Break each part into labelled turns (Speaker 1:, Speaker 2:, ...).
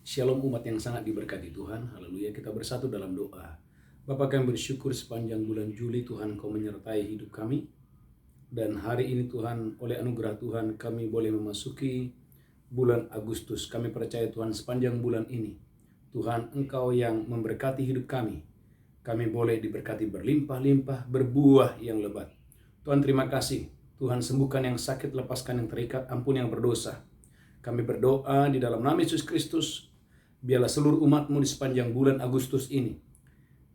Speaker 1: Shalom umat yang sangat diberkati Tuhan. Haleluya, kita bersatu dalam doa. Bapa, kami bersyukur sepanjang bulan Juli Tuhan Kau menyertai hidup kami. Dan hari ini Tuhan, oleh anugerah Tuhan kami boleh memasuki bulan Agustus. Kami percaya Tuhan sepanjang bulan ini Tuhan Engkau yang memberkati hidup kami. Kami boleh diberkati berlimpah-limpah, berbuah yang lebat. Tuhan terima kasih. Tuhan sembuhkan yang sakit, lepaskan yang terikat, ampun yang berdosa. Kami berdoa di dalam nama Yesus Kristus. Biarlah seluruh umat-Mu di sepanjang bulan Agustus ini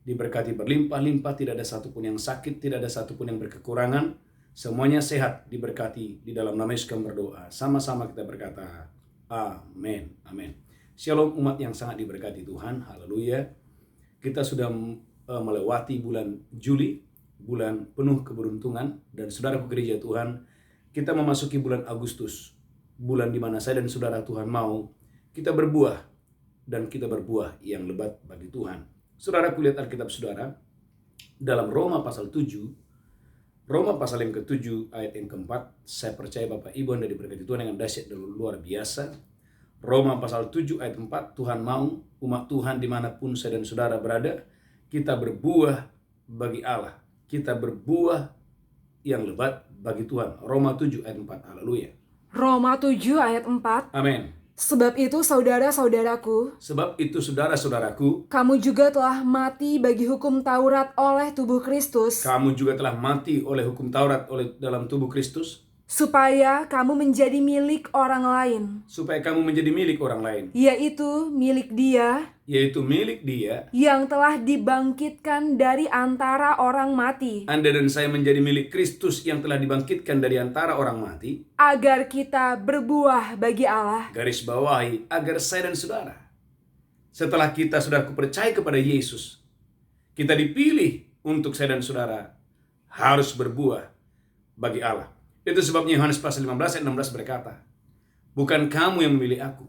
Speaker 1: diberkati berlimpah-limpah, tidak ada satupun yang sakit, tidak ada satupun yang berkekurangan. Semuanya sehat, diberkati di dalam nama Yesus kami berdoa. Sama-sama kita berkata, amin, amin. Shalom umat yang sangat diberkati Tuhan, haleluya. Kita sudah melewati bulan Juli, bulan penuh keberuntungan. Dan saudaraku gereja Tuhan, kita memasuki bulan Agustus, bulan di mana saya dan saudara Tuhan mau kita berbuah. Dan kita berbuah yang lebat bagi Tuhan. Saudara, kulihat Alkitab saudara dalam Roma pasal 7, Roma pasal yang ke-7 ayat yang keempat. Saya percaya Bapak Ibu Anda diberkati Tuhan dengan dahsyat dan luar biasa. Roma pasal 7 ayat 4, Tuhan mau umat Tuhan dimanapun saya dan saudara berada, kita berbuah bagi Allah. Kita berbuah yang lebat bagi Tuhan. Roma 7 ayat 4, haleluya.
Speaker 2: Roma 7 ayat 4.
Speaker 1: Amin.
Speaker 2: Sebab itu saudara-saudaraku,
Speaker 1: kamu
Speaker 2: juga telah mati bagi hukum Taurat oleh tubuh Kristus,
Speaker 1: kamu juga telah mati oleh hukum Taurat oleh dalam tubuh Kristus,
Speaker 2: supaya kamu menjadi milik orang lain, yaitu milik Dia yang telah dibangkitkan dari antara orang mati,
Speaker 1: Anda dan saya menjadi milik Kristus yang telah dibangkitkan dari antara orang mati,
Speaker 2: agar kita berbuah bagi Allah.
Speaker 1: Garis bawahi, agar saya dan saudara, setelah kita sudah percaya kepada Yesus, kita dipilih untuk saya dan saudara harus berbuah bagi Allah. Itu sebabnya Yohanes pasal 15 ayat 16 berkata, bukan kamu yang memilih aku,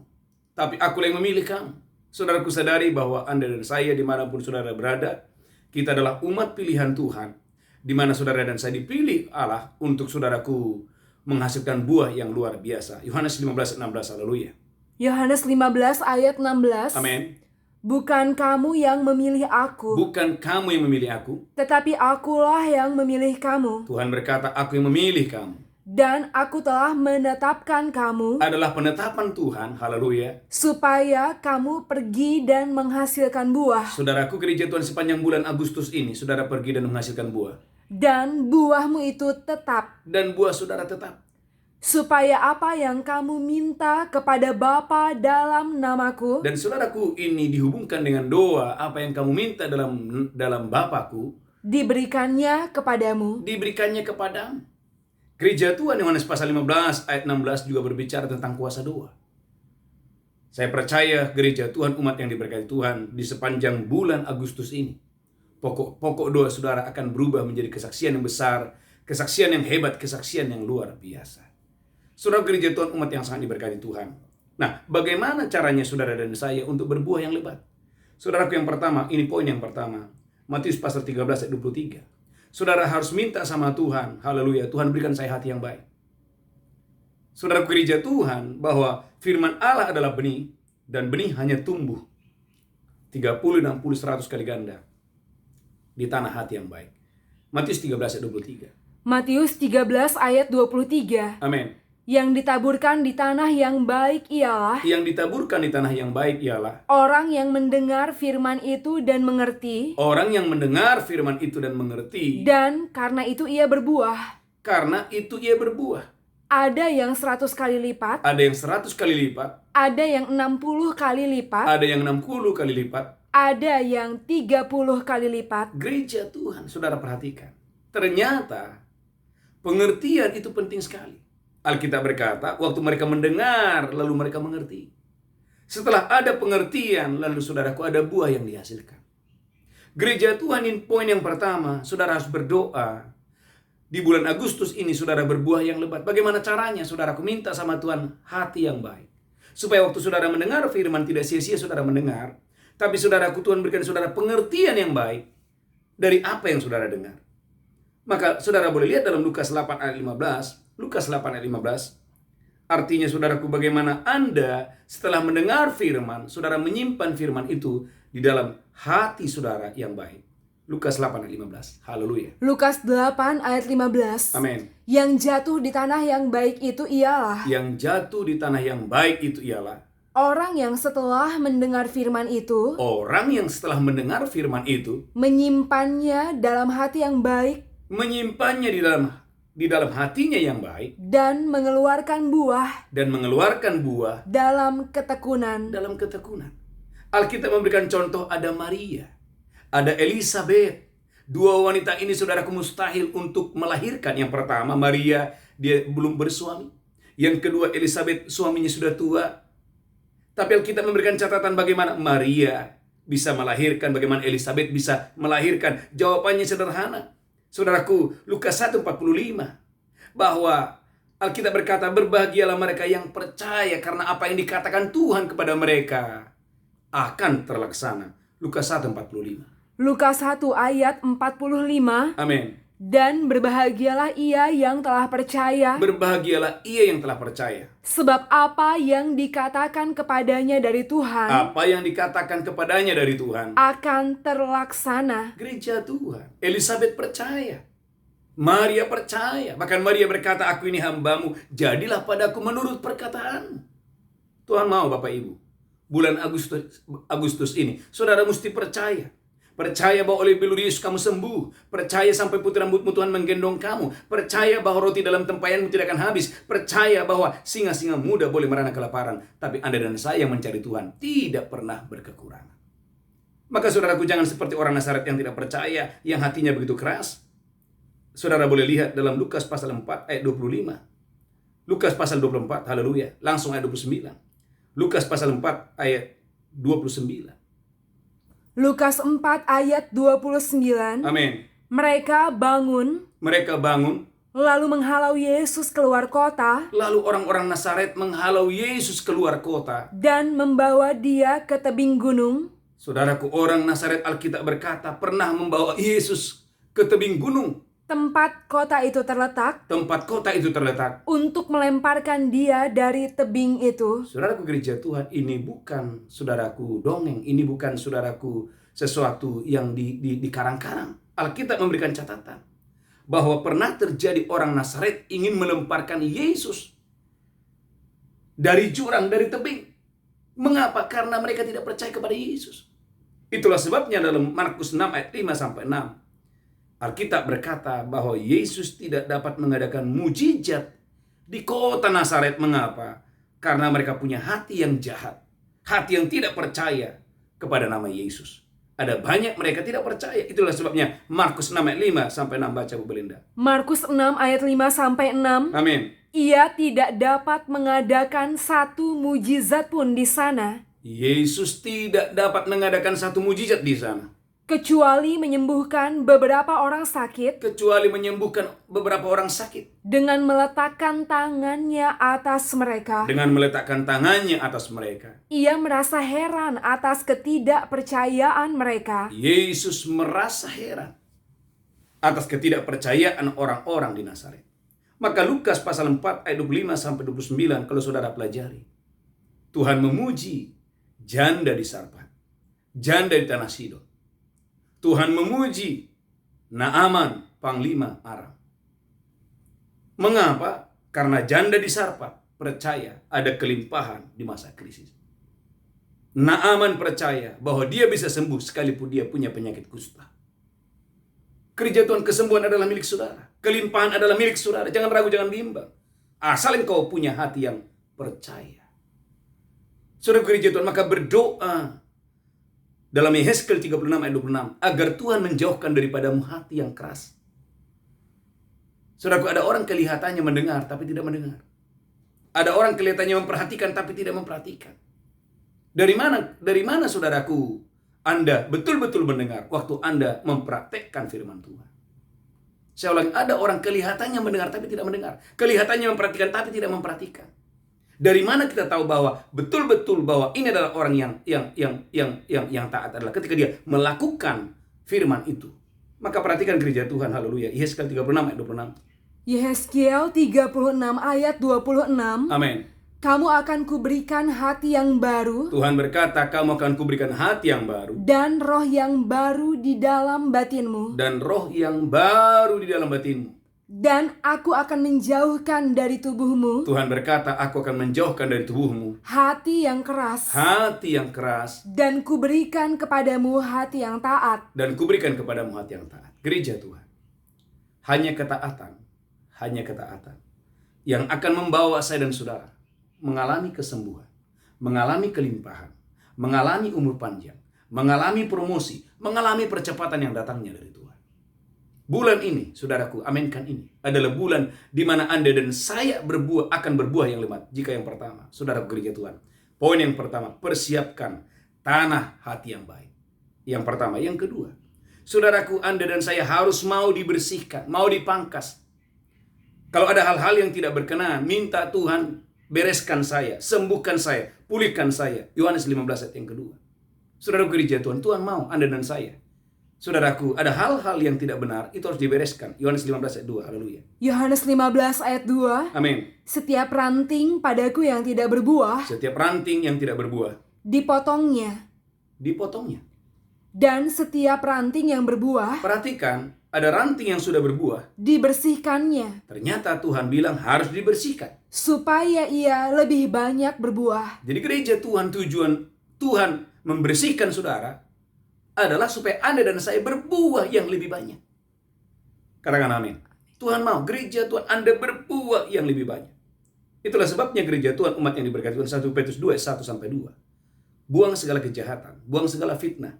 Speaker 1: tapi aku yang memilih kamu. Saudaraku sadari bahwa Anda dan saya dimanapun saudara berada, kita adalah umat pilihan Tuhan, di mana saudara dan saya dipilih Allah untuk saudaraku menghasilkan buah yang luar biasa. Yohanes 15 ayat 16, haleluya.
Speaker 2: Yohanes 15 ayat 16.
Speaker 1: Amin.
Speaker 2: Bukan kamu yang memilih aku,
Speaker 1: tetapi
Speaker 2: akulah yang memilih kamu.
Speaker 1: Tuhan berkata, aku yang memilih kamu.
Speaker 2: Dan aku telah menetapkan kamu,
Speaker 1: adalah penetapan Tuhan, haleluya,
Speaker 2: supaya kamu pergi dan menghasilkan buah.
Speaker 1: Saudaraku gereja Tuhan, sepanjang bulan Agustus ini saudara pergi dan menghasilkan buah.
Speaker 2: Dan buahmu itu tetap.
Speaker 1: Dan buah saudara tetap.
Speaker 2: Supaya apa yang kamu minta kepada Bapa dalam namaku.
Speaker 1: Dan saudaraku, ini dihubungkan dengan doa, apa yang kamu minta dalam Bapakku, diberikannya kepadamu. Gereja Tuhan Yohanes pasal 15 ayat 16 juga berbicara tentang kuasa doa. Saya percaya gereja Tuhan, umat yang diberkati Tuhan, di sepanjang bulan Agustus ini, pokok doa saudara akan berubah menjadi kesaksian yang besar, kesaksian yang hebat, kesaksian yang luar biasa. Saudara gereja Tuhan, umat yang sangat diberkati Tuhan. Nah, bagaimana caranya saudara dan saya untuk berbuah yang lebat? Saudaraku yang pertama, ini poin yang pertama. Matius pasal 13 ayat 23. Saudara harus minta sama Tuhan, haleluya, Tuhan berikan saya hati yang baik. Saudara gereja Tuhan, bahwa firman Allah adalah benih, dan benih hanya tumbuh 30, 60, 100 kali ganda di tanah hati yang baik. Matius 13 ayat 23.
Speaker 2: Matius 13 ayat 23.
Speaker 1: Amin.
Speaker 2: Yang ditaburkan di tanah yang baik ialah orang yang mendengar firman itu dan mengerti. Dan karena itu ia berbuah. Ada yang 100 kali lipat. Ada yang 60 kali lipat. Ada yang 30 kali lipat.
Speaker 1: Gereja Tuhan, saudara perhatikan. Ternyata pengertian itu penting sekali. Alkitab berkata, waktu mereka mendengar, lalu mereka mengerti. Setelah ada pengertian, lalu saudaraku ada buah yang dihasilkan. Gereja Tuhan, ini poin yang pertama, saudara harus berdoa. Di bulan Agustus ini saudara berbuah yang lebat. Bagaimana caranya? Saudaraku minta sama Tuhan hati yang baik. Supaya waktu saudara mendengar firman, tidak sia-sia saudara mendengar. Tapi saudaraku, Tuhan berikan saudara pengertian yang baik dari apa yang saudara dengar. Maka saudara boleh lihat dalam Lukas 8 ayat 15. Artinya saudaraku, bagaimana Anda setelah mendengar firman, saudara menyimpan firman itu di dalam hati saudara yang baik. Lukas 8 ayat 15. Haleluya.
Speaker 2: Lukas 8 ayat 15.
Speaker 1: Amin.
Speaker 2: Yang jatuh di tanah yang baik itu ialah.
Speaker 1: Yang jatuh di tanah yang baik itu ialah.
Speaker 2: Orang yang setelah mendengar firman itu.
Speaker 1: Orang yang setelah mendengar firman itu.
Speaker 2: Menyimpannya dalam hati yang baik.
Speaker 1: Menyimpannya di dalam hatinya yang baik.
Speaker 2: Dan mengeluarkan buah.
Speaker 1: Dan mengeluarkan buah.
Speaker 2: Dalam ketekunan.
Speaker 1: Dalam ketekunan. Alkitab memberikan contoh, ada Maria. Ada Elisabeth. Dua wanita ini saudaraku mustahil untuk melahirkan. Yang pertama Maria, dia belum bersuami. Yang kedua Elisabeth, suaminya sudah tua. Tapi Alkitab memberikan catatan bagaimana Maria bisa melahirkan, bagaimana Elisabeth bisa melahirkan. Jawabannya sederhana. Saudaraku, Lukas 1:45. Bahwa Alkitab berkata, berbahagialah mereka yang percaya karena apa yang dikatakan Tuhan kepada mereka akan terlaksana. Lukas 1:45.
Speaker 2: Lukas 1 ayat 45.
Speaker 1: Amin.
Speaker 2: Dan berbahagialah ia yang telah percaya.
Speaker 1: Berbahagialah ia yang telah percaya.
Speaker 2: Sebab apa yang dikatakan kepadanya dari Tuhan.
Speaker 1: Apa yang dikatakan kepadanya dari Tuhan.
Speaker 2: Akan terlaksana.
Speaker 1: Gereja Tuhan. Elisabeth percaya. Maria percaya. Bahkan Maria berkata, aku ini hambamu. Jadilah padaku menurut perkataanmu. Tuhan mau Bapak Ibu. Bulan Agustus ini. Saudara mesti percaya. Percaya bahwa oleh belu Yesus kamu sembuh. Percaya sampai putih rambutmu Tuhan menggendong kamu. Percaya bahwa roti dalam tempayanmu tidak akan habis. Percaya bahwa singa-singa muda boleh merana kelaparan. Tapi Anda dan saya yang mencari Tuhan tidak pernah berkekurangan. Maka saudaraku, jangan seperti orang Nazaret yang tidak percaya, yang hatinya begitu keras. Saudara boleh lihat dalam Lukas pasal 4 ayat 25. Lukas pasal 24, haleluya. Langsung ayat 29. Lukas pasal 4 ayat 29.
Speaker 2: Lukas 4 ayat 29.
Speaker 1: Amin.
Speaker 2: Mereka bangun. Lalu menghalau Yesus keluar kota.
Speaker 1: Lalu orang-orang Nazaret menghalau Yesus keluar kota.
Speaker 2: Dan membawa dia ke tebing gunung.
Speaker 1: Saudaraku, orang Nazaret, Alkitab berkata, pernah membawa Yesus ke tebing gunung.
Speaker 2: Tempat kota itu terletak.
Speaker 1: Untuk
Speaker 2: melemparkan dia dari tebing itu.
Speaker 1: Saudaraku gereja Tuhan, ini bukan saudaraku dongeng. Ini bukan saudaraku sesuatu yang dikarang-karang. Alkitab memberikan catatan. Bahwa pernah terjadi orang Nazaret ingin melemparkan Yesus. Dari jurang, dari tebing. Mengapa? Karena mereka tidak percaya kepada Yesus. Itulah sebabnya dalam Markus 6 ayat 5-6. Alkitab berkata bahwa Yesus tidak dapat mengadakan mujizat di kota Nazaret. Mengapa? Karena mereka punya hati yang jahat. Hati yang tidak percaya kepada nama Yesus. Ada banyak mereka tidak percaya. Itulah sebabnya Markus 6 ayat 5-6 baca Bu Belinda.
Speaker 2: Markus 6 ayat 5-6.
Speaker 1: Amin.
Speaker 2: Ia tidak dapat mengadakan satu mujizat pun di sana.
Speaker 1: Yesus tidak dapat mengadakan satu mujizat di sana.
Speaker 2: Kecuali menyembuhkan beberapa orang sakit. Dengan meletakkan tangannya atas mereka. Ia merasa heran atas ketidakpercayaan mereka.
Speaker 1: Yesus merasa heran atas ketidakpercayaan orang-orang di Nazaret. Maka Lukas pasal 4 ayat 25-29 kalau saudara pelajari. Tuhan memuji janda di Sarpat, janda di tanah Sidon. Tuhan memuji Naaman, panglima Aram. Mengapa? Karena janda di Sarpat percaya ada kelimpahan di masa krisis. Naaman percaya bahwa dia bisa sembuh sekalipun dia punya penyakit kusta. Gereja Tuhan, kesembuhan adalah milik saudara. Kelimpahan adalah milik saudara. Jangan ragu, jangan bimbang. Asal engkau punya hati yang percaya. Saudara gereja Tuhan, maka berdoa dalam Yehezkiel 36 ayat 26, agar Tuhan menjauhkan daripadamu hati yang keras. Saudaraku, ada orang kelihatannya mendengar tapi tidak mendengar. Ada orang kelihatannya memperhatikan tapi tidak memperhatikan. Dari mana saudaraku Anda betul-betul mendengar waktu Anda mempraktekkan firman Tuhan? Saya ulangi, ada orang kelihatannya mendengar tapi tidak mendengar. Kelihatannya memperhatikan tapi tidak memperhatikan. Dari mana kita tahu bahwa betul-betul bahwa ini adalah orang yang taat adalah ketika dia melakukan firman itu. Maka perhatikan gereja Tuhan, haleluya. Yehezkiel 36 ayat 26.
Speaker 2: Yehezkiel 36 ayat 26.
Speaker 1: Amin.
Speaker 2: Kamu akan kuberikan hati yang baru.
Speaker 1: Tuhan berkata, kamu akan kuberikan hati yang baru.
Speaker 2: Dan roh yang baru di dalam batinmu.
Speaker 1: Dan roh yang baru di dalam batinmu.
Speaker 2: Dan aku akan menjauhkan dari tubuhmu.
Speaker 1: Tuhan berkata, aku akan menjauhkan dari tubuhmu
Speaker 2: hati yang keras.
Speaker 1: Hati yang keras.
Speaker 2: Dan kuberikan kepadamu hati yang taat.
Speaker 1: Dan kuberikan kepadamu hati yang taat. Gereja Tuhan. Hanya ketaatan yang akan membawa saya dan saudara mengalami kesembuhan, mengalami kelimpahan, mengalami umur panjang, mengalami promosi, mengalami percepatan yang datangnya dari Tuhan. Bulan ini, saudaraku, aminkan ini, adalah bulan di mana Anda dan saya akan berbuah yang lebat. Jika yang pertama, saudaraku gereja Tuhan, poin yang pertama, persiapkan tanah hati yang baik. Yang pertama. Yang kedua, saudaraku, Anda dan saya harus mau dibersihkan, mau dipangkas. Kalau ada hal-hal yang tidak berkenan, minta Tuhan bereskan saya, sembuhkan saya, pulihkan saya. Yohanes 15 ayat yang kedua. Saudaraku gereja Tuhan, Tuhan mau Anda dan saya. Saudaraku, ada hal-hal yang tidak benar, itu harus dibereskan. Yohanes 15 ayat 2, haleluya.
Speaker 2: Yohanes 15 ayat 2.
Speaker 1: Amin.
Speaker 2: Setiap ranting padaku yang tidak berbuah,
Speaker 1: setiap ranting yang tidak berbuah,
Speaker 2: dipotongnya. Dan setiap ranting yang berbuah,
Speaker 1: perhatikan, ada ranting yang sudah berbuah,
Speaker 2: dibersihkannya.
Speaker 1: Ternyata Tuhan bilang harus dibersihkan,
Speaker 2: supaya ia lebih banyak berbuah.
Speaker 1: Jadi gereja Tuhan, tujuan Tuhan membersihkan saudara adalah supaya Anda dan saya berbuah yang lebih banyak. Katakan amin. Tuhan mau gereja Tuhan Anda berbuah yang lebih banyak. Itulah sebabnya gereja Tuhan, umat yang diberkati Tuhan, 1 Petrus 2, 1-2. Buang segala kejahatan, buang segala fitnah,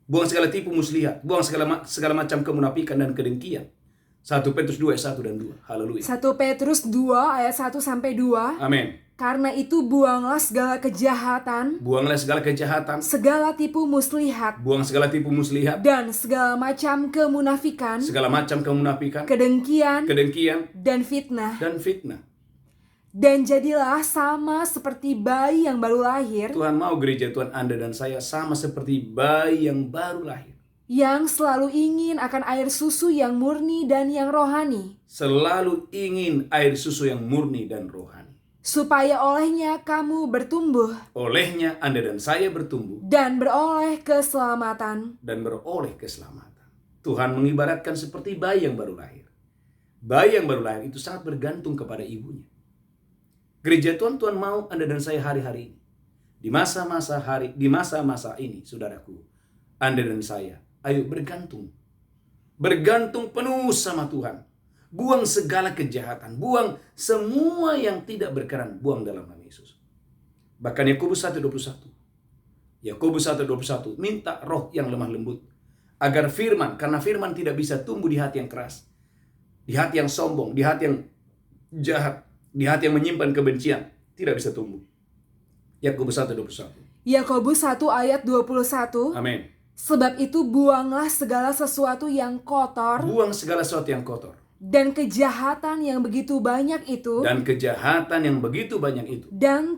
Speaker 1: buang segala tipu muslihat, buang segala macam kemunafikan dan kedengkian. 1 Petrus 2, 1 dan 2. Haleluya.
Speaker 2: 1 Petrus 2 ayat 1-2.
Speaker 1: Amin.
Speaker 2: Karena itu buanglah segala kejahatan, segala tipu muslihat, dan segala macam kemunafikan, kedengkian, dan fitnah. Dan jadilah sama seperti bayi yang baru lahir.
Speaker 1: Tuhan mau gereja Tuhan Anda dan saya sama seperti bayi yang baru lahir,
Speaker 2: yang selalu ingin akan air susu yang murni dan yang rohani.
Speaker 1: Selalu ingin air susu yang murni dan rohani.
Speaker 2: Supaya olehnya kamu bertumbuh.
Speaker 1: Olehnya Anda dan saya bertumbuh.
Speaker 2: Dan beroleh keselamatan.
Speaker 1: Tuhan mengibaratkan seperti bayi yang baru lahir. Bayi yang baru lahir itu sangat bergantung kepada ibunya. Gereja Tuhan, Tuhan mau Anda dan saya hari-hari ini. Di masa-masa ini, saudaraku, Anda dan saya, ayo bergantung. Bergantung penuh sama Tuhan. Buang segala kejahatan, buang semua yang tidak berkenan, buang dalam nama Yesus. Bahkan Yakobus 1:21. Yakobus 1:21 minta roh yang lemah lembut, agar karena firman tidak bisa tumbuh di hati yang keras, di hati yang sombong, di hati yang jahat, di hati yang menyimpan kebencian, tidak bisa tumbuh. Yakobus 1:21.
Speaker 2: Yakobus 1 ayat 21.
Speaker 1: Amin.
Speaker 2: Sebab itu buanglah segala sesuatu yang kotor.
Speaker 1: Buang segala sesuatu yang kotor.
Speaker 2: Dan kejahatan yang begitu banyak itu. Dan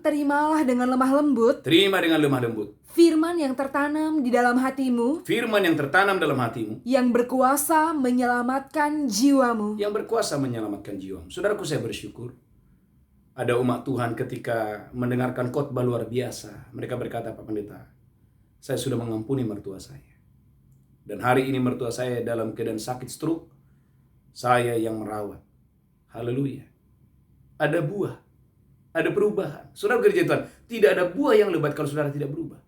Speaker 2: terimalah dengan lemah lembut. Firman yang tertanam di dalam hatimu. Yang berkuasa menyelamatkan jiwamu.
Speaker 1: Saudaraku, saya bersyukur. Ada umat Tuhan ketika mendengarkan khotbah luar biasa, mereka berkata, Pak Pendeta, saya sudah mengampuni mertua saya. Dan hari ini mertua saya dalam keadaan sakit stroke. Saya yang merawat. Haleluya. Ada buah. Ada perubahan. Saudara gereja Tuhan, tidak ada buah yang lebat kalau saudara tidak berubah.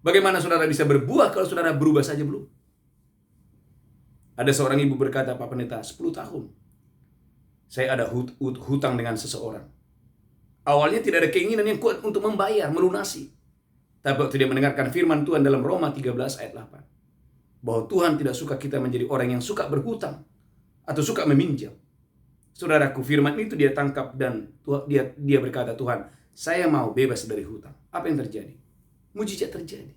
Speaker 1: Bagaimana saudara bisa berbuah kalau saudara berubah saja belum? Ada seorang ibu berkata, Pak Pendeta, 10 tahun. Saya ada hutang dengan seseorang. Awalnya tidak ada keinginan yang kuat untuk membayar, melunasi. Tapi waktu dia mendengarkan firman Tuhan dalam Roma 13 ayat 8. Bahwa Tuhan tidak suka kita menjadi orang yang suka berhutang. Atau suka meminjam. Saudaraku, firman itu dia tangkap dan dia berkata, Tuhan, saya mau bebas dari hutang. Apa yang terjadi? Mujizat terjadi.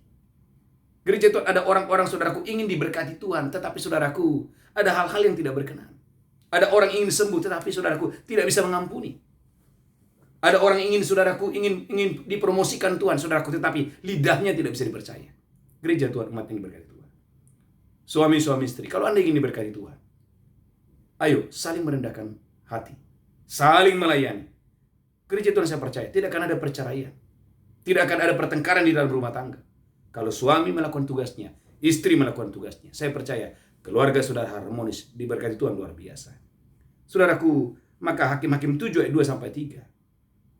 Speaker 1: Gereja Tuhan, ada orang-orang saudaraku ingin diberkati Tuhan, tetapi saudaraku, ada hal-hal yang tidak berkenan. Ada orang ingin sembuh, tetapi saudaraku tidak bisa mengampuni. Ada orang ingin ingin dipromosikan Tuhan, saudaraku, tetapi lidahnya tidak bisa dipercaya. Gereja Tuhan, umat yang diberkati Tuhan. Suami-suami istri, kalau Anda ingin diberkati Tuhan, Ayo saling merendahkan hati, saling melayani. Gereja Tuhan, saya percaya tidak akan ada perceraian, tidak akan ada pertengkaran di dalam rumah tangga. Kalau suami melakukan tugasnya, istri melakukan tugasnya, saya percaya keluarga sudah harmonis, diberkati Tuhan luar biasa. Saudaraku, maka Hakim-Hakim 7 ayat 2-3.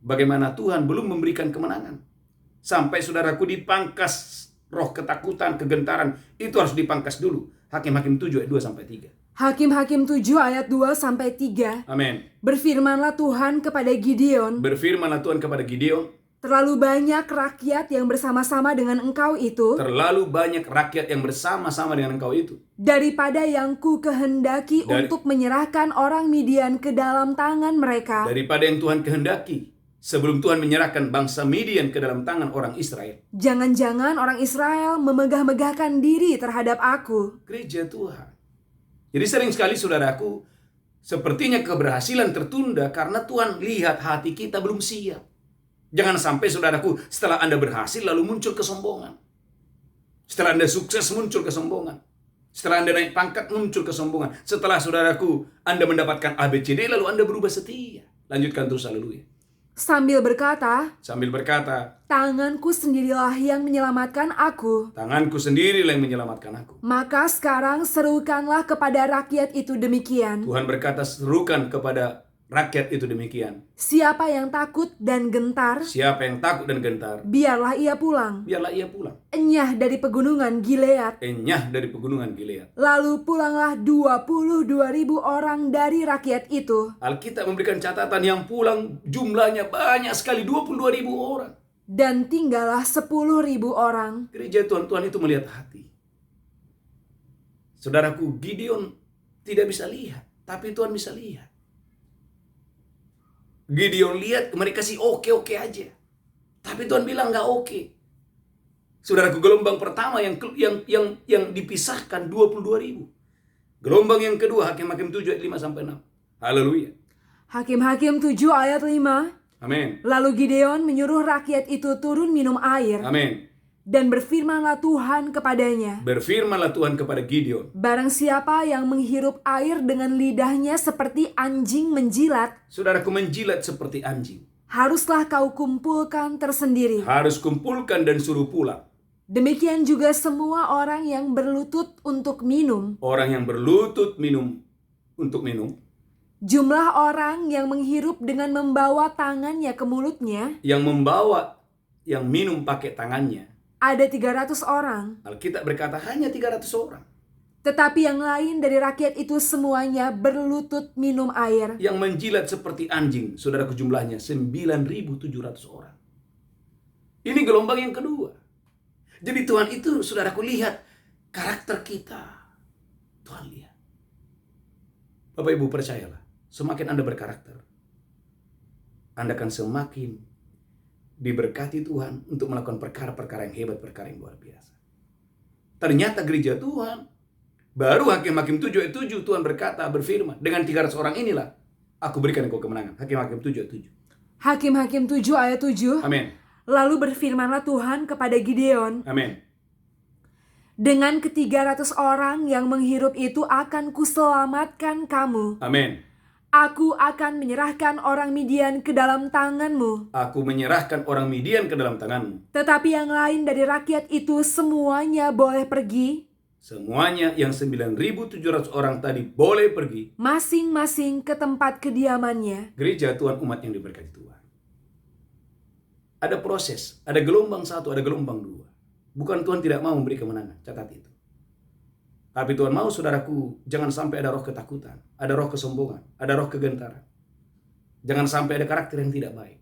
Speaker 1: Bagaimana Tuhan belum memberikan kemenangan. Sampai saudaraku dipangkas roh ketakutan, kegentaran, itu harus dipangkas dulu. Hakim-Hakim 7 ayat 2-3.
Speaker 2: Hakim-Hakim 7 ayat 2-3.
Speaker 1: Amin.
Speaker 2: Berfirmanlah Tuhan kepada Gideon.
Speaker 1: Berfirmanlah Tuhan kepada Gideon.
Speaker 2: Terlalu banyak rakyat yang bersama-sama dengan engkau itu.
Speaker 1: Terlalu banyak rakyat yang bersama-sama dengan engkau itu.
Speaker 2: Daripada yang ku kehendaki untuk menyerahkan orang Midian ke dalam tangan mereka.
Speaker 1: Daripada yang Tuhan kehendaki sebelum Tuhan menyerahkan bangsa Midian ke dalam tangan orang Israel.
Speaker 2: Jangan-jangan orang Israel memegah-megahkan diri terhadap aku.
Speaker 1: Gereja Tuhan. Jadi sering sekali saudaraku, sepertinya keberhasilan tertunda karena Tuhan lihat hati kita belum siap. Jangan sampai saudaraku, setelah Anda berhasil lalu muncul kesombongan. Setelah Anda sukses muncul kesombongan. Setelah Anda naik pangkat muncul kesombongan. Setelah saudaraku, Anda mendapatkan ABCD lalu Anda berubah setia. Lanjutkan terus, haleluya.
Speaker 2: Sambil berkata, tanganku sendirilah yang menyelamatkan aku.
Speaker 1: Tanganku sendirilah yang menyelamatkan aku.
Speaker 2: Maka sekarang serukanlah kepada rakyat itu demikian.
Speaker 1: Tuhan berkata, serukan kepada rakyat itu demikian.
Speaker 2: Siapa yang takut dan gentar,
Speaker 1: biarlah ia pulang.
Speaker 2: Enyah dari pegunungan Gilead. Lalu pulanglah 22.000 orang dari rakyat itu.
Speaker 1: Alkitab memberikan catatan yang pulang jumlahnya banyak sekali, 22.000 orang.
Speaker 2: Dan tinggallah 10.000 orang.
Speaker 1: Gereja Tuhan itu melihat hati. Saudaraku, Gideon tidak bisa lihat, tapi Tuhan bisa lihat. Gideon lihat mereka sih oke-oke aja, tapi Tuhan bilang nggak oke. Saudaraku, gelombang pertama yang dipisahkan 22.000. Gelombang yang kedua Hakim-Hakim 7 ayat 5-6. Haleluya.
Speaker 2: Hakim-Hakim 7 ayat 5.
Speaker 1: Amin.
Speaker 2: Lalu Gideon menyuruh rakyat itu turun minum air.
Speaker 1: Amin.
Speaker 2: Dan berfirmanlah Tuhan kepadanya.
Speaker 1: Berfirmanlah Tuhan kepada Gideon.
Speaker 2: Barang siapa yang menghirup air dengan lidahnya seperti anjing menjilat.
Speaker 1: Saudaraku, menjilat seperti anjing.
Speaker 2: Haruslah kau kumpulkan tersendiri.
Speaker 1: Harus kumpulkan dan suruh pulang.
Speaker 2: Demikian juga semua orang yang berlutut untuk minum.
Speaker 1: Orang yang berlutut untuk minum.
Speaker 2: Jumlah orang yang menghirup dengan membawa tangannya ke mulutnya.
Speaker 1: Yang minum pakai tangannya.
Speaker 2: Ada 300 orang.
Speaker 1: Alkitab berkata hanya 300 orang.
Speaker 2: Tetapi yang lain dari rakyat itu semuanya berlutut minum air.
Speaker 1: Yang menjilat seperti anjing, saudaraku, jumlahnya 9.700 orang. Ini gelombang yang kedua. Jadi Tuhan itu, saudaraku, lihat karakter kita. Tuhan lihat. Bapak Ibu percayalah, semakin Anda berkarakter, Anda akan semakin diberkati Tuhan untuk melakukan perkara-perkara yang hebat, perkara yang luar biasa. Ternyata gereja Tuhan, baru Hakim-Hakim 7 ayat 7 Tuhan berfirman, dengan 300 orang inilah aku berikan engkau kemenangan. Hakim-Hakim 7 ayat 7.
Speaker 2: Hakim-Hakim 7 ayat 7.
Speaker 1: Amin.
Speaker 2: Lalu berfirmanlah Tuhan kepada Gideon.
Speaker 1: Amin.
Speaker 2: Dengan ke-300 orang yang menghirup itu akan kuselamatkan kamu.
Speaker 1: Amin.
Speaker 2: Aku akan menyerahkan orang Midian ke dalam tanganmu.
Speaker 1: Aku menyerahkan orang Midian ke dalam tanganmu.
Speaker 2: Tetapi yang lain dari rakyat itu semuanya boleh pergi.
Speaker 1: Semuanya yang 9.700 orang tadi boleh pergi.
Speaker 2: Masing-masing ke tempat kediamannya.
Speaker 1: Gereja Tuhan, umat yang diberkati Tuhan. Ada proses, ada gelombang 1, ada gelombang 2. Bukan Tuhan tidak mau memberi kemenangan, catat itu. Tapi Tuhan mau, saudaraku, jangan sampai ada roh ketakutan, ada roh kesombongan, ada roh kegentaran. Jangan sampai ada karakter yang tidak baik.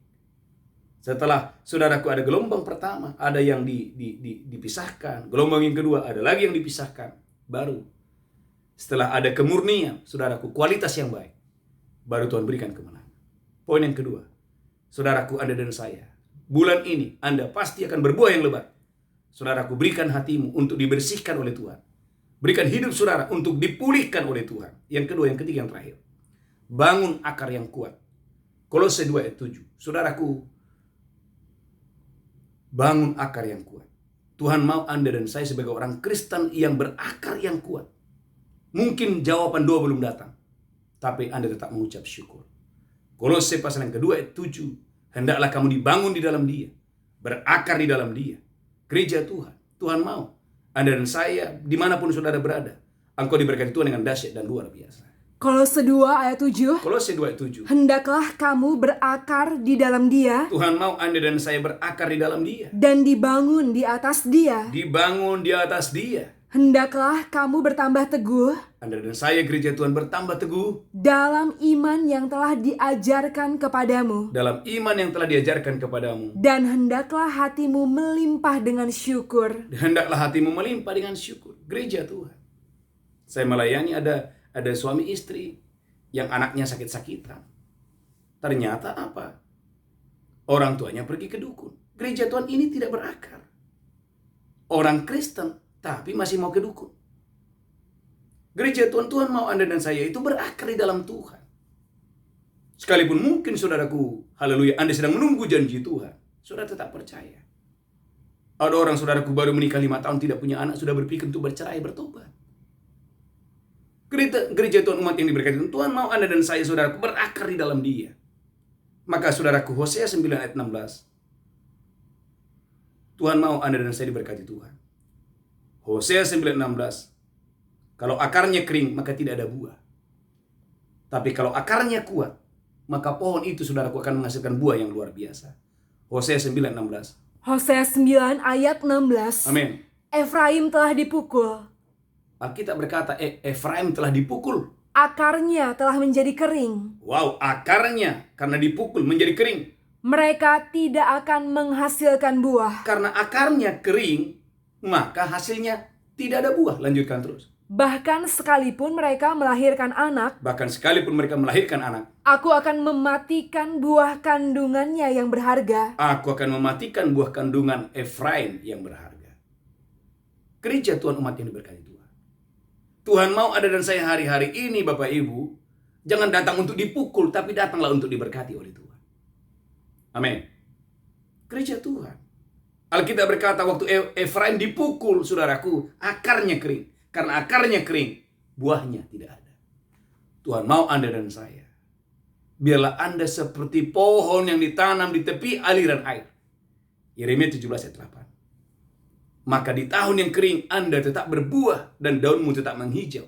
Speaker 1: Setelah, saudaraku, ada gelombang pertama, ada yang dipisahkan. Gelombang yang kedua, ada lagi yang dipisahkan. Baru, setelah ada kemurnian, saudaraku, kualitas yang baik, baru Tuhan berikan kemenangan. Poin yang kedua, saudaraku, Anda dan saya, bulan ini Anda pasti akan berbuah yang lebat. Saudaraku, berikan hatimu untuk dibersihkan oleh Tuhan. Berikan hidup saudara untuk dipulihkan oleh Tuhan. Yang kedua, yang ketiga, yang terakhir. Bangun akar yang kuat. Kolose 2 ayat 7. Saudaraku, bangun akar yang kuat. Tuhan mau Anda dan saya sebagai orang Kristen yang berakar yang kuat. Mungkin jawaban doa belum datang. tapi Anda tetap mengucap syukur. Kolose pasal yang kedua ayat 7, hendaklah kamu dibangun di dalam Dia, berakar di dalam Dia. Gereja Tuhan, Tuhan mau Anda dan saya dimanapun saudara berada, engkau diberkati Tuhan dengan dahsyat dan luar biasa.
Speaker 2: Kolose 2 ayat 7.
Speaker 1: Kolose 2 ayat 7.
Speaker 2: Hendaklah kamu berakar di dalam Dia.
Speaker 1: Tuhan mau Anda dan saya berakar di dalam Dia.
Speaker 2: Dan dibangun di atas Dia.
Speaker 1: Dibangun di atas Dia.
Speaker 2: Hendaklah kamu bertambah teguh.
Speaker 1: Anda dan saya gereja Tuhan bertambah teguh.
Speaker 2: Dalam iman yang telah diajarkan kepadamu.
Speaker 1: Dalam iman yang telah diajarkan kepadamu.
Speaker 2: Dan hendaklah hatimu melimpah dengan syukur.
Speaker 1: Hendaklah hatimu melimpah dengan syukur. Gereja Tuhan. Saya melayani ada suami istri yang anaknya sakit-sakitan. Ternyata apa? Orang tuanya pergi ke dukun. Gereja Tuhan ini tidak berakar. Orang Kristen tapi masih mau ke dukun. Gereja Tuhan mau Anda dan saya itu berakar di dalam Tuhan. Sekalipun mungkin saudaraku, haleluya, Anda sedang menunggu janji Tuhan, saudara tetap percaya. Ada orang saudaraku baru menikah 5 tahun tidak punya anak, sudah berpikir untuk bercerai, bertobat. Gereja Tuhan umat yang diberkati Tuhan mau Anda dan saya saudaraku berakar di dalam Dia. Maka saudaraku, Hosea 9 ayat 16. Tuhan mau Anda dan saya diberkati Tuhan. Hosea 9:16. Kalau akarnya kering maka tidak ada buah. Tapi kalau akarnya kuat, maka pohon itu saudaraku akan menghasilkan buah yang luar biasa. Hosea 9:16.
Speaker 2: Hosea 9 ayat 16.
Speaker 1: Amin.
Speaker 2: Efraim telah dipukul.
Speaker 1: Alkitab berkata Efraim telah dipukul.
Speaker 2: Akarnya telah menjadi kering.
Speaker 1: Wow, akarnya karena dipukul menjadi kering.
Speaker 2: Mereka tidak akan menghasilkan buah.
Speaker 1: Karena akarnya kering, maka hasilnya tidak ada buah. Lanjutkan terus.
Speaker 2: Bahkan sekalipun mereka melahirkan anak, aku akan mematikan buah kandungannya yang berharga.
Speaker 1: Aku akan mematikan buah kandungan Efraim yang berharga. Gereja Tuhan umat yang diberkati Tuhan. Tuhan mau Anda dan saya hari-hari ini Bapak Ibu, jangan datang untuk dipukul, tapi datanglah untuk diberkati oleh Tuhan. Amin. Gereja Tuhan. Alkitab berkata waktu Efraim dipukul, saudaraku, akarnya kering. Karena akarnya kering, buahnya tidak ada. Tuhan mau Anda dan saya, biarlah Anda seperti pohon yang ditanam di tepi aliran air. Yeremia 17 ayat 8. Maka di tahun yang kering Anda tetap berbuah dan daunmu tetap menghijau.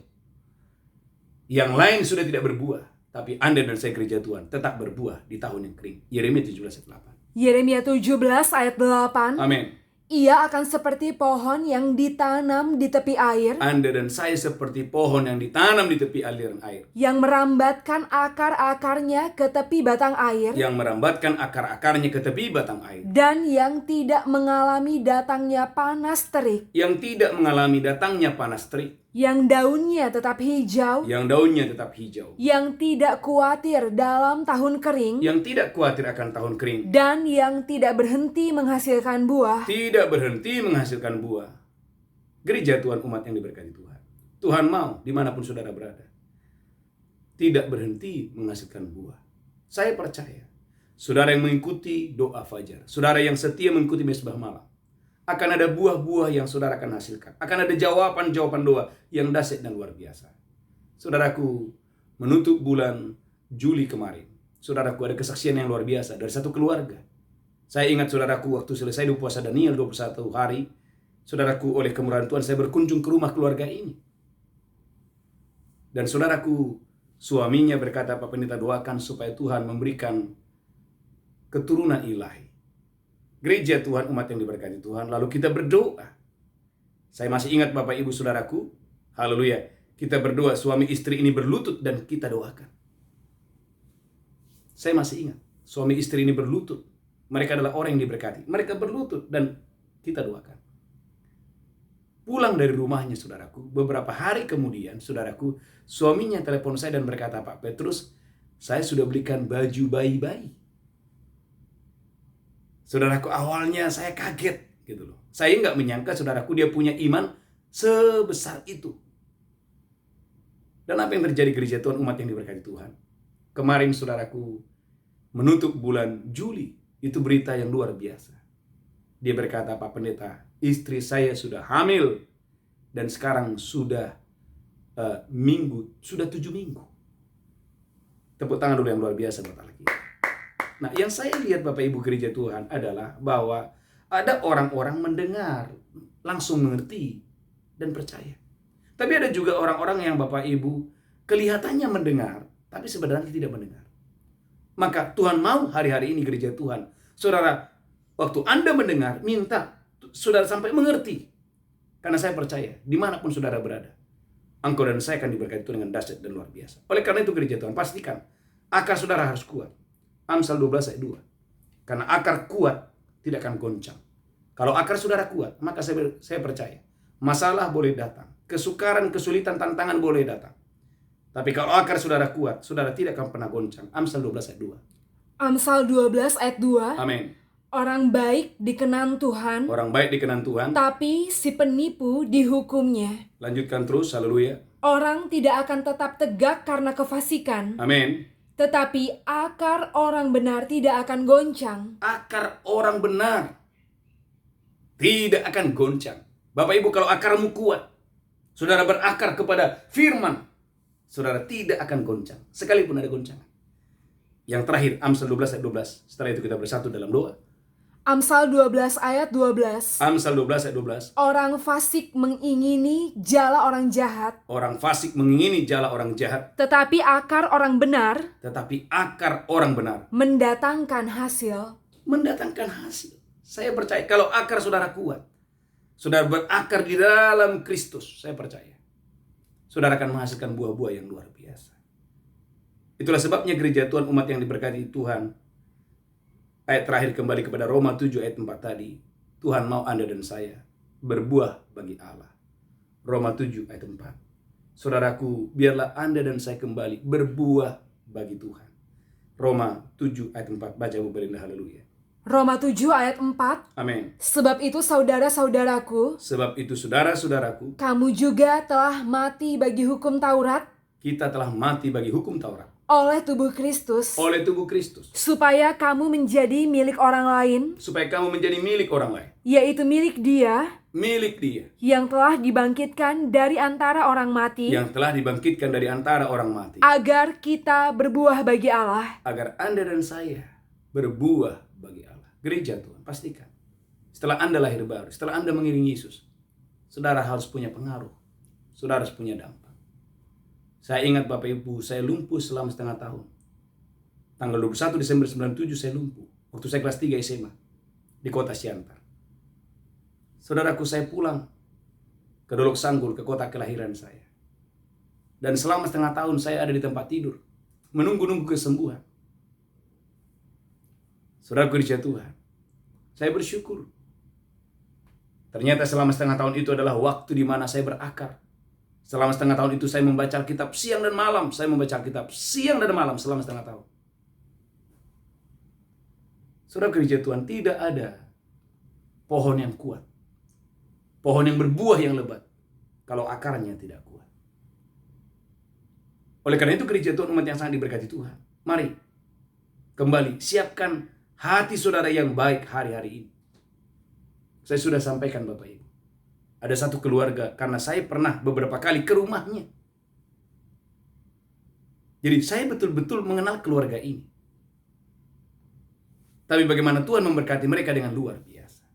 Speaker 1: Yang lain sudah tidak berbuah, tapi Anda dan saya gereja Tuhan tetap berbuah di tahun yang kering. Yeremia 17 ayat 8.
Speaker 2: Yeremia 17 ayat 8.
Speaker 1: Amin.
Speaker 2: Ia akan seperti pohon yang ditanam di tepi air.
Speaker 1: Anda dan saya seperti pohon yang ditanam di tepi aliran air.
Speaker 2: Yang merambatkan akar-akarnya ke tepi batang air.
Speaker 1: Yang merambatkan akar-akarnya ke tepi batang air.
Speaker 2: Dan yang tidak mengalami datangnya panas terik.
Speaker 1: Yang tidak mengalami datangnya panas terik.
Speaker 2: Yang daunnya tetap hijau.
Speaker 1: Yang daunnya tetap hijau.
Speaker 2: Yang tidak khawatir dalam tahun kering.
Speaker 1: Yang tidak khawatir akan tahun kering.
Speaker 2: Dan yang tidak berhenti menghasilkan buah.
Speaker 1: Tidak berhenti menghasilkan buah. Gereja Tuhan umat yang diberkati Tuhan. Tuhan mau dimanapun saudara berada, tidak berhenti menghasilkan buah. Saya percaya, saudara yang mengikuti doa fajar, saudara yang setia mengikuti mesbah malam, akan ada buah-buah yang saudara akan hasilkan. Akan ada jawaban-jawaban doa yang dahsyat dan luar biasa. Saudaraku, menutup bulan Juli kemarin, saudaraku ada kesaksian yang luar biasa dari satu keluarga. Saya ingat saudaraku waktu selesai puasa Daniel 21 hari, saudaraku oleh kemurahan Tuhan saya berkunjung ke rumah keluarga ini. Dan saudaraku, suaminya berkata, Pak Pendeta doakan supaya Tuhan memberikan keturunan ilahi. Gereja Tuhan umat yang diberkati Tuhan, lalu kita berdoa. Saya masih ingat Bapak Ibu Saudaraku, haleluya, kita berdoa, suami istri ini berlutut dan kita doakan. Saya masih ingat, suami istri ini berlutut. Mereka adalah orang yang diberkati. Mereka berlutut dan kita doakan. Pulang dari rumahnya saudaraku, beberapa hari kemudian saudaraku, suaminya telepon saya dan berkata, Pak Petrus, saya sudah belikan baju bayi-bayi. Saudaraku, awalnya saya kaget gitu loh. Saya nggak menyangka saudaraku dia punya iman sebesar itu. Dan apa yang terjadi gereja Tuhan umat yang diberkati Tuhan? Kemarin saudaraku menutup bulan Juli, itu berita yang luar biasa. Dia berkata, Pak Pendeta, istri saya sudah hamil dan sekarang sudah 7 minggu. Tepuk tangan dulu yang luar biasa buat Allah kita. Nah, yang saya lihat Bapak Ibu gereja Tuhan adalah bahwa ada orang-orang mendengar, langsung mengerti, dan percaya. Tapi ada juga orang-orang yang Bapak Ibu kelihatannya mendengar, tapi sebenarnya tidak mendengar. Maka Tuhan mau hari-hari ini gereja Tuhan, saudara, waktu Anda mendengar, minta saudara sampai mengerti. Karena saya percaya, dimanapun saudara berada, engkau dan saya akan diberkati Tuhan dengan dahsyat dan luar biasa. Oleh karena itu gereja Tuhan, pastikan akar saudara harus kuat. Amsal 12 ayat 2. Karena akar kuat tidak akan goncang. Kalau akar saudara kuat, maka saya percaya masalah boleh datang, kesukaran, kesulitan, tantangan boleh datang. Tapi kalau akar saudara kuat, saudara tidak akan pernah goncang. Amsal 12 ayat 2.
Speaker 2: Amsal 12 ayat 2.
Speaker 1: Amin.
Speaker 2: Orang baik dikenan Tuhan.
Speaker 1: Orang baik dikenan Tuhan.
Speaker 2: Tapi si penipu dihukumnya.
Speaker 1: Lanjutkan terus, haleluya.
Speaker 2: Orang tidak akan tetap tegak karena kefasikan.
Speaker 1: Amin.
Speaker 2: Tetapi akar orang benar tidak akan goncang.
Speaker 1: Akar orang benar tidak akan goncang. Bapak Ibu, kalau akarmu kuat, saudara berakar kepada firman, saudara tidak akan goncang, sekalipun ada goncangan. Yang terakhir, Amsal 12 ayat 12. Setelah itu kita bersatu dalam doa.
Speaker 2: Amsal 12 ayat 12.
Speaker 1: Amsal 12 ayat 12.
Speaker 2: Orang fasik mengingini jala orang jahat.
Speaker 1: Orang fasik mengingini jala orang jahat.
Speaker 2: Tetapi akar orang benar.
Speaker 1: Tetapi akar orang benar
Speaker 2: mendatangkan hasil.
Speaker 1: Mendatangkan hasil. Saya percaya kalau akar saudara kuat, saudara berakar di dalam Kristus, saya percaya saudara akan menghasilkan buah-buah yang luar biasa. Itulah sebabnya gereja Tuhan, umat yang diberkati Tuhan, ayat terakhir kembali kepada Roma 7 ayat 4 tadi. Tuhan mau Anda dan saya berbuah bagi Allah. Roma 7 ayat 4. Saudaraku, biarlah Anda dan saya kembali berbuah bagi Tuhan. Roma 7 ayat 4. Baca Bu Belinda, haleluya.
Speaker 2: Roma 7 ayat 4.
Speaker 1: Amin.
Speaker 2: Sebab itu saudara-saudaraku,
Speaker 1: kamu
Speaker 2: juga telah mati bagi hukum Taurat.
Speaker 1: Kita telah mati bagi hukum Taurat.
Speaker 2: Oleh tubuh Kristus. Supaya kamu menjadi milik orang lain. Yaitu milik Dia. Yang telah dibangkitkan dari antara orang mati. Agar kita berbuah bagi Allah.
Speaker 1: Agar Anda dan saya berbuah bagi Allah. Gereja Tuhan, pastikan setelah Anda lahir baru, setelah Anda mengiringi Yesus, saudara harus punya pengaruh, saudara harus punya dampak. Saya ingat Bapak Ibu, saya lumpuh selama setengah tahun. Tanggal 21 Desember 97 saya lumpuh, waktu saya kelas 3 SMA di kota Siantar. Saudaraku, saya pulang ke Dolok Sanggul, ke kota kelahiran saya. Dan selama setengah tahun saya ada di tempat tidur, menunggu-nunggu kesembuhan. Saudara gereja Tuhan, saya bersyukur. Ternyata selama setengah tahun itu adalah waktu di mana saya berakar. Selama setengah tahun itu saya membaca Alkitab siang dan malam. Saya membaca Alkitab siang dan malam selama setengah tahun. Saudara gereja Tuhan, tidak ada pohon yang kuat, pohon yang berbuah yang lebat, kalau akarnya tidak kuat. Oleh karena itu gereja Tuhan, umat yang sangat diberkati Tuhan, mari kembali siapkan hati saudara yang baik hari-hari ini. Saya sudah sampaikan Bapak Ibu, ada satu keluarga, karena saya pernah beberapa kali ke rumahnya. Jadi saya betul-betul mengenal keluarga ini. Tapi bagaimana Tuhan memberkati mereka dengan luar biasa.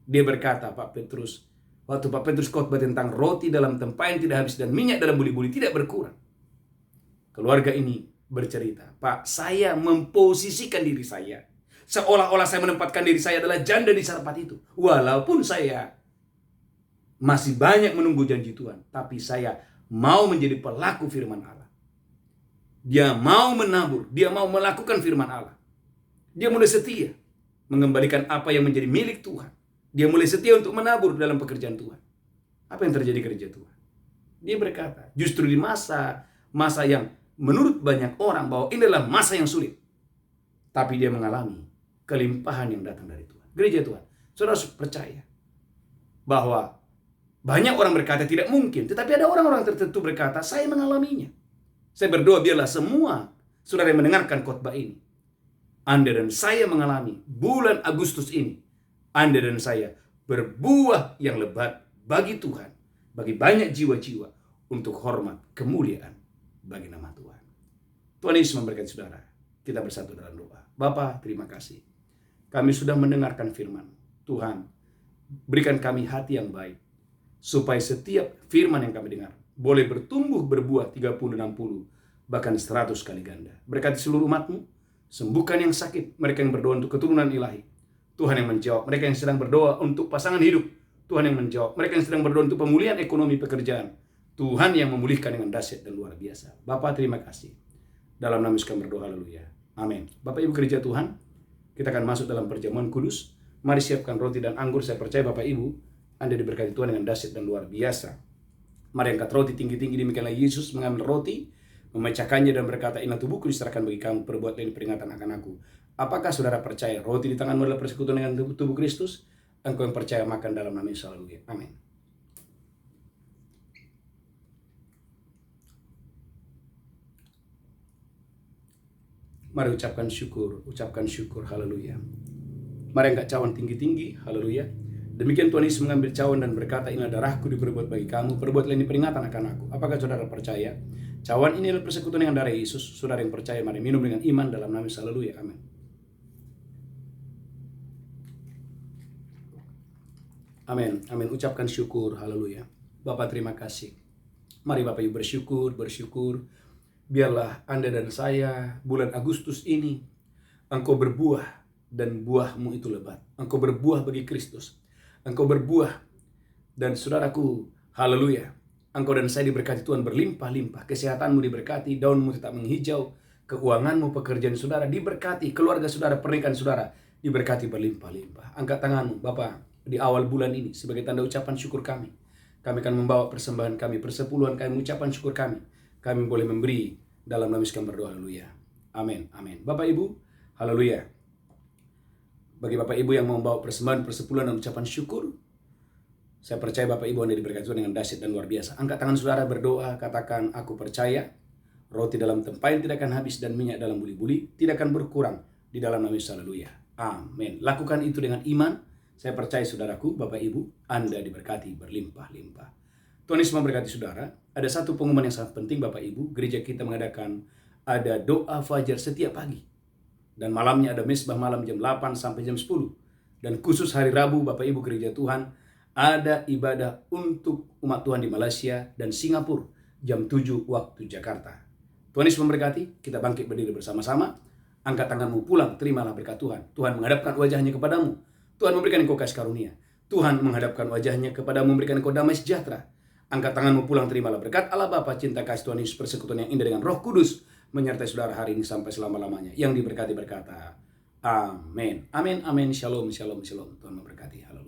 Speaker 1: Dia berkata, Pak Petrus, waktu Pak Petrus khotbah tentang roti dalam tempayan tidak habis dan minyak dalam buli-buli tidak berkurang, keluarga ini bercerita, Pak, saya memposisikan diri saya seolah-olah saya menempatkan diri saya adalah janda di Sarpat itu. Walaupun saya masih banyak menunggu janji Tuhan, tapi saya mau menjadi pelaku firman Allah. Dia mau menabur, dia mau melakukan firman Allah. Dia mulai setia mengembalikan apa yang menjadi milik Tuhan. Dia mulai setia untuk menabur dalam pekerjaan Tuhan. Apa yang terjadi gereja Tuhan? Dia berkata, justru di masa yang menurut banyak orang bahwa ini adalah masa yang sulit, tapi dia mengalami kelimpahan yang datang dari Tuhan. Gereja Tuhan, saudara percaya bahwa banyak orang berkata tidak mungkin, tetapi ada orang-orang tertentu berkata, saya mengalaminya. Saya berdoa biarlah semua saudara yang mendengarkan khotbah ini, Anda dan saya mengalami bulan Agustus ini, Anda dan saya berbuah yang lebat bagi Tuhan, bagi banyak jiwa-jiwa, untuk hormat kemuliaan bagi nama Tuhan. Tuhan Yesus memberkati saudara. Kita bersatu dalam doa. Bapa, terima kasih. Kami sudah mendengarkan firman. Tuhan, berikan kami hati yang baik, supaya setiap firman yang kami dengar boleh bertumbuh berbuah 30, 60, bahkan 100 kali ganda. Berkati seluruh umat-Mu, sembuhkan yang sakit, mereka yang berdoa untuk keturunan ilahi. Tuhan yang menjawab. Mereka yang sedang berdoa untuk pasangan hidup, Tuhan yang menjawab. Mereka yang sedang berdoa untuk pemulihan ekonomi pekerjaan, Tuhan yang memulihkan dengan dahsyat dan luar biasa. Bapa, terima kasih. Dalam nama Yesus kami berdoa, haleluya. Amin. Bapak Ibu gereja Tuhan, kita akan masuk dalam perjamuan kudus. Mari siapkan roti dan anggur. Saya percaya Bapak Ibu, Anda diberkati Tuhan dengan dahsyat dan luar biasa. Mari angkat roti tinggi-tinggi, demikianlah Yesus mengambil roti, memecahkannya dan berkata, inilah tubuhku diserahkan bagi kamu, perbuatlah ini peringatan akan aku. Apakah saudara percaya roti di tanganmu adalah persekutuan dengan tubuh Kristus? Engkau yang percaya makan dalam nama Yesus, haleluya. Amin. Mari ucapkan syukur, haleluya. Mari angkat cawan tinggi-tinggi, haleluya. Demikian Tuhan Yesus mengambil cawan dan berkata, inilah darahku diperbuat bagi kamu, perbuatlah ini peringatan akan aku. Apakah saudara percaya? Cawan ini adalah persekutuan dengan darah Yesus. Saudara yang percaya, mari minum dengan iman dalam nama Yesus, haleluya, amin. Amin, amin. Ucapkan syukur, haleluya. Bapak terima kasih. Mari Bapak Ibu bersyukur. Biarlah Anda dan saya bulan Agustus ini, engkau berbuah dan buahmu itu lebat. Engkau berbuah bagi Kristus. Engkau berbuah dan saudaraku, haleluya. Engkau dan saya diberkati Tuhan berlimpah-limpah. Kesehatanmu diberkati, daunmu tetap menghijau. Keuanganmu, pekerjaan saudara diberkati. Keluarga saudara, pernikahan saudara diberkati berlimpah-limpah. Angkat tanganmu, Bapak, di awal bulan ini sebagai tanda ucapan syukur kami. Kami akan membawa persembahan kami, persepuluhan kami, ucapan syukur kami. Kami boleh memberi dalam nama Yesus kami berdoa, haleluya. Amin, amin. Bapak Ibu, haleluya. Bagi Bapak Ibu yang mau membawa persembahan, persepuluhan dan ucapan syukur, saya percaya Bapak Ibu Anda diberkati Tuhan dengan dahsyat dan luar biasa. Angkat tangan saudara berdoa, katakan, aku percaya roti dalam tempayan tidak akan habis dan minyak dalam buli-buli tidak akan berkurang di dalam nama Yesus, haleluya. Amin. Lakukan itu dengan iman. Saya percaya saudaraku, Bapak Ibu, Anda diberkati berlimpah-limpah. Tuhan Yesus memberkati saudara. Ada satu pengumuman yang sangat penting Bapak Ibu. Gereja kita mengadakan ada doa fajar setiap pagi. Dan malamnya ada mesbah malam jam 8 sampai jam 10. Dan khusus hari Rabu Bapak Ibu gereja Tuhan, ada ibadah untuk umat Tuhan di Malaysia dan Singapura jam 7 waktu Jakarta. Tuhan Yesus memberkati. Kita bangkit berdiri bersama-sama. Angkat tanganmu, pulang, terimalah berkat Tuhan. Tuhan menghadapkan wajahnya kepadamu. Tuhan memberikan engkau kasih karunia. Tuhan menghadapkan wajahnya kepadamu, memberikan engkau damai sejahtera. Angkat tanganmu, pulang, terimalah berkat Allah Bapa, cinta kasih Tuhan Yesus, persekutuan yang indah dengan Roh Kudus menyertai saudara hari ini sampai selama-lamanya. Yang diberkati berkata, amin. Amin, amin. Shalom, shalom, shalom. Tuhan memberkati. Haleluya.